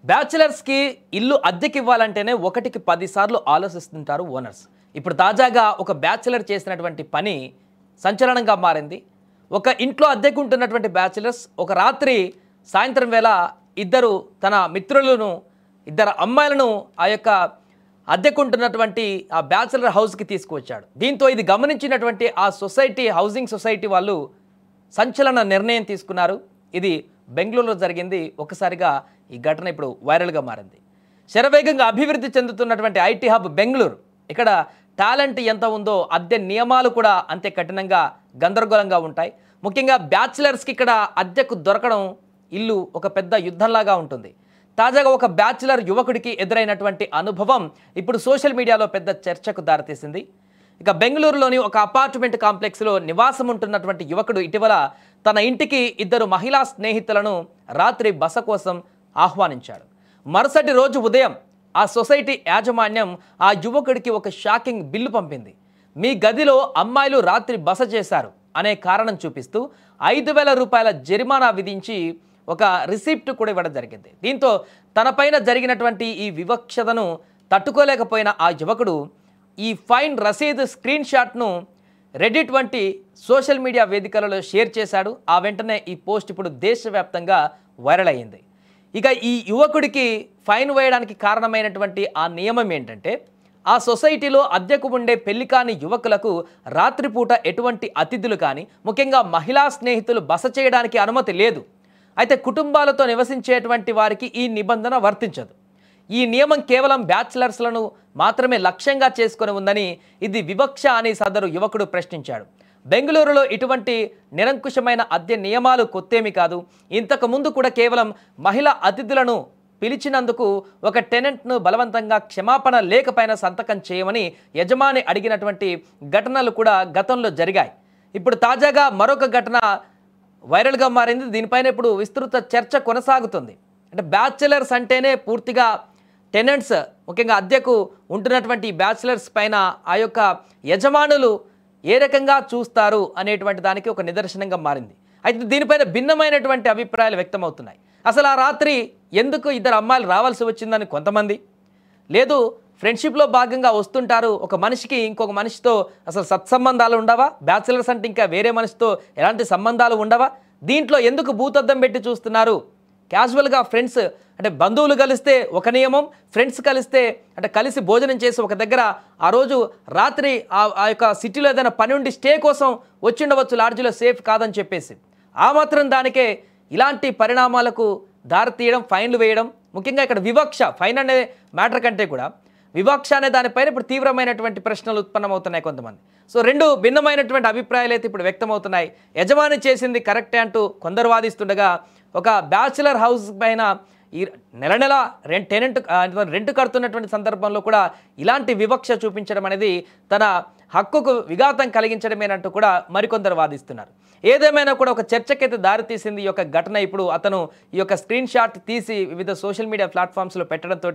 బ్యాచిలర్స్కి ఇల్లు అద్దెకి ఇవ్వాలంటేనే ఒకటికి 10 సార్లు ఆలోచిస్తుంటారు ఓనర్స్. ఇప్పుడు తాజాగా ఒక బ్యాచిలర్ చేసినటువంటి పని సంచలనంగా మారింది. ఒక ఇంట్లో అద్దెకుంటున్నటువంటి బ్యాచిలర్స్ ఒక రాత్రి సాయంత్రం వేళ తన మిత్రులను ఇద్దరు అమ్మాయిలను ఆ యొక్క అద్దెకుంటున్నటువంటి ఆ బ్యాచిలర్ హౌస్కి తీసుకువచ్చాడు. దీంతో ఇది గమనించినటువంటి ఆ హౌసింగ్ సొసైటీ వాళ్ళు సంచలన నిర్ణయం తీసుకున్నారు. ఇది బెంగళూరులో జరిగింది. ఒకసారిగా ఈ ఘటన ఇప్పుడు వైరల్గా మారింది. శరవేగంగా అభివృద్ధి చెందుతున్నటువంటి ఐటీ హబ్ బెంగళూరు. ఇక్కడ టాలెంట్ ఎంత ఉందో అద్దె నియమాలు కూడా అంతే కఠినంగా గందరగోళంగా ఉంటాయి. ముఖ్యంగా బ్యాచిలర్స్కి ఇక్కడ అద్దెకు దొరకడం ఇల్లు ఒక పెద్ద యుద్ధంలాగా ఉంటుంది. తాజాగా ఒక బ్యాచిలర్ యువకుడికి ఎదురైనటువంటి అనుభవం ఇప్పుడు సోషల్ మీడియాలో పెద్ద చర్చకు దారితీసింది. ఇక బెంగళూరులోని ఒక అపార్ట్మెంట్ కాంప్లెక్స్లో నివాసం ఉంటున్నటువంటి యువకుడు ఇటీవల తన ఇంటికి ఇద్దరు మహిళా స్నేహితులను రాత్రి బస కోసం ఆహ్వానించాడు. మరుసటి రోజు ఉదయం ఆ సొసైటీ యాజమాన్యం ఆ యువకుడికి ఒక షాకింగ్ బిల్లు పంపింది. మీ గదిలో అమ్మాయిలు రాత్రి బస చేశారు అనే కారణం చూపిస్తూ 5,000 రూపాయల జరిమానా విధించి ఒక రిసిప్ట్ కూడా ఇవ్వడం జరిగింది. దీంతో తనపైన జరిగినటువంటి ఈ వివక్షతను తట్టుకోలేకపోయిన ఆ యువకుడు ఈ ఫైన్ రసీదు స్క్రీన్ షాట్ను రెడిట్ వంటి సోషల్ మీడియా వేదికలలో షేర్ చేశాడు. ఆ వెంటనే ఈ పోస్ట్ ఇప్పుడు దేశవ్యాప్తంగా వైరల్ అయ్యింది. ఇక ఈ యువకుడికి ఫైన్ వేయడానికి కారణమైనటువంటి ఆ నియమం ఏంటంటే, ఆ సొసైటీలో అద్దెకు ఉండే పెళ్లి కాని యువకులకు రాత్రిపూట ఎటువంటి అతిథులు కానీ ముఖ్యంగా మహిళా స్నేహితులు బస చేయడానికి అనుమతి లేదు. అయితే కుటుంబాలతో నివసించేటువంటి వారికి ఈ నిబంధన వర్తించదు. ఈ నియమం కేవలం బ్యాచిలర్స్లను మాత్రమే లక్ష్యంగా చేసుకొని ఉందని, ఇది వివక్ష అని సదరు యువకుడు ప్రశ్నించాడు. బెంగళూరులో ఇటువంటి నిరంకుశమైన అద్దె నియమాలు కొత్తేమీ కాదు. ఇంతకు ముందు కూడా కేవలం మహిళా అతిథులను పిలిచినందుకు ఒక టెనెంట్ను బలవంతంగా క్షమాపణ లేఖపైన సంతకం చేయమని యజమాని అడిగినటువంటి ఘటనలు కూడా గతంలో జరిగాయి. ఇప్పుడు తాజాగా మరొక ఘటన వైరల్గా మారింది. దీనిపైన ఇప్పుడు విస్తృత చర్చ కొనసాగుతుంది. అంటే బ్యాచిలర్స్ అంటేనే పూర్తిగా టెనెంట్స్ ముఖ్యంగా అద్దెకు ఉంటున్నటువంటి బ్యాచిలర్స్ పైన ఆ యొక్క యజమానులు ఏ రకంగా చూస్తారు అనేటువంటి దానికి ఒక నిదర్శనంగా మారింది. అయితే దీనిపైన భిన్నమైనటువంటి అభిప్రాయాలు వ్యక్తమవుతున్నాయి. అసలు ఆ రాత్రి ఎందుకు ఇద్దరు అమ్మాయిలు రావాల్సి వచ్చిందని కొంతమంది, లేదు ఫ్రెండ్షిప్లో భాగంగా వస్తుంటారు, ఒక మనిషికి ఇంకొక మనిషితో అసలు సత్సంబంధాలు ఉండవా, బ్యాచిలర్స్ అంటే ఇంకా వేరే మనిషితో ఎలాంటి సంబంధాలు ఉండవా, దీంట్లో ఎందుకు భూతద్దం పెట్టి చూస్తున్నారు, క్యాజువల్గా ఫ్రెండ్స్ అంటే బంధువులు కలిస్తే ఒక నియమం, ఫ్రెండ్స్ కలిస్తే అంటే కలిసి భోజనం చేసి ఒక దగ్గర ఆ రోజు రాత్రి ఆ యొక్క సిటీలో ఏదైనా పని ఉండి స్టే కోసం వచ్చిండవచ్చు, లాడ్జ్లో సేఫ్ కాదని చెప్పేసి ఆ మాత్రం దానికే ఇలాంటి పరిణామాలకు దారితీయడం, ఫైన్లు వేయడం. ముఖ్యంగా ఇక్కడ వివక్ష, ఫైన్ అనే మ్యాటర్ కంటే కూడా వివక్ష అనే దానిపైన ఇప్పుడు తీవ్రమైనటువంటి ప్రశ్నలు ఉత్పన్నమవుతున్నాయి కొంతమంది. సో రెండు భిన్నమైనటువంటి అభిప్రాయాలు అయితే ఇప్పుడు వ్యక్తమవుతున్నాయి. యజమాని చేసింది కరెక్టే అంటూ కొందరు వాదిస్తుండగా, ఒక బ్యాచిలర్ హౌస్ పైన ఈ నెల రెంట్ కడుతున్నటువంటి సందర్భంలో కూడా ఇలాంటి వివక్ష చూపించడం అనేది తన హక్కుకు విఘాతం కలిగించడమేనంటూ కూడా మరికొందరు వాదిస్తున్నారు. ఏదేమైనా కూడా ఒక చర్చకైతే దారితీసింది ఈ యొక్క ఘటన. ఇప్పుడు అతను ఈ యొక్క స్క్రీన్ షాట్ తీసి వివిధ సోషల్ మీడియా ప్లాట్ఫామ్స్లో పెట్టడంతో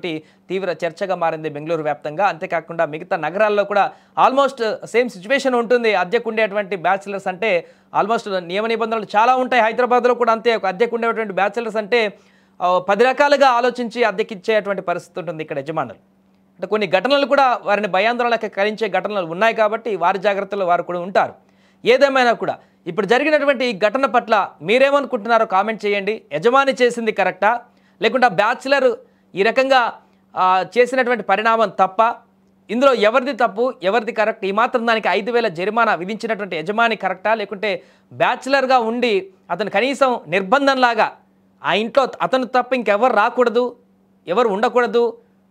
తీవ్ర చర్చగా మారింది బెంగళూరు వ్యాప్తంగా. అంతేకాకుండా మిగతా నగరాల్లో కూడా ఆల్మోస్ట్ సేమ్ సిచ్యువేషన్ ఉంటుంది. అద్దెకు ఉండేటువంటి బ్యాచిలర్స్ అంటే ఆల్మోస్ట్ నియమ నిబంధనలు చాలా ఉంటాయి. హైదరాబాద్లో కూడా అంతే. ఒక అద్దెకు ఉండేటువంటి బ్యాచిలర్స్ అంటే 10 రకాలుగా ఆలోచించి అద్దెకిచ్చేటువంటి పరిస్థితి ఉంటుంది ఇక్కడ యజమానులు. అంటే కొన్ని ఘటనలు కూడా వారిని భయాందోళనకు కలిగించే ఘటనలు ఉన్నాయి కాబట్టి వారి జాగ్రత్తలు వారు కూడా ఉంటారు. ఏదేమైనా కూడా ఇప్పుడు జరిగినటువంటి ఈ ఘటన పట్ల మీరేమనుకుంటున్నారో కామెంట్ చేయండి. యజమాని చేసింది కరెక్టా, లేకుంటే బ్యాచిలర్ ఈ రకంగా చేసినటువంటి పరిణామం తప్ప, ఇందులో ఎవరిది తప్పు ఎవరిది కరెక్ట్, ఈ మాత్రం దానికి 5,000 జరిమానా విధించినటువంటి యజమాని కరెక్టా, లేకుంటే బ్యాచిలర్గా ఉండి అతను కనీసం నిర్బంధంలాగా ఆ ఇంట్లో అతను తప్ప ఇంకెవరు రాకూడదు, ఎవరు ఉండకూడదు,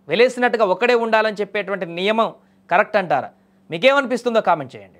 వెలేసినట్టుగా ఒక్కడే ఉండాలని చెప్పేటువంటి నియమం కరెక్ట్ అంటారా? మీకేమనిపిస్తుందో కామెంట్ చేయండి.